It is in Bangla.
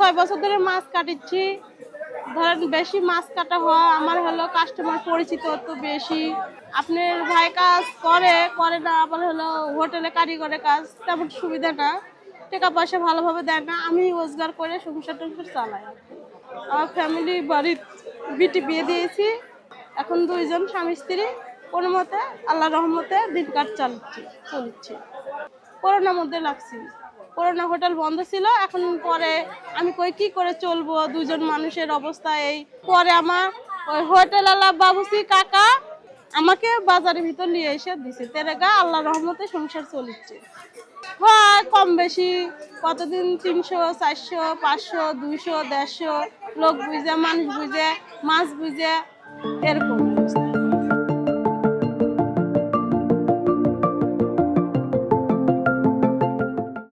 6 বছর ধরে মাছ কাটিচ্ছি। ধরেন বেশি মাছ কাটা হয়, আমার হলো কাস্টমার পরিচিত তো বেশি। আপনার ভাই কাজ করে না, আবার হলো হোটেলে কারিগরের কাজ তেমন সুবিধা না, টাকা পয়সা ভালোভাবে দেয় না। আমি রোজগার করে সংসার টংসার চালাই। আমার ফ্যামিলি বাড়ির বিটি বিয়ে দিয়েছি, এখন 2 জন স্বামী স্ত্রী কোনো মতে আল্লাহ রহমতে দিন কাট চলছে। করোনার মধ্যে লাগছি, করোনা হোটেল বন্ধ ছিল। এখন পরে আমি কই কি করে চলবো, 2 জন মানুষের অবস্থা এই। পরে আমার ওই হোটেল আলা বাবুসি কাকা আমাকে বাজারের ভিতর নিয়ে এসে দিছে, তেরেগা আল্লাহ রহমতে সংসার চলছে। হয় কম বেশি, কতদিন 300 400 500 200 150 লোক বুঝে, মানুষ বুঝে, মাছ বুঝে, এরকম।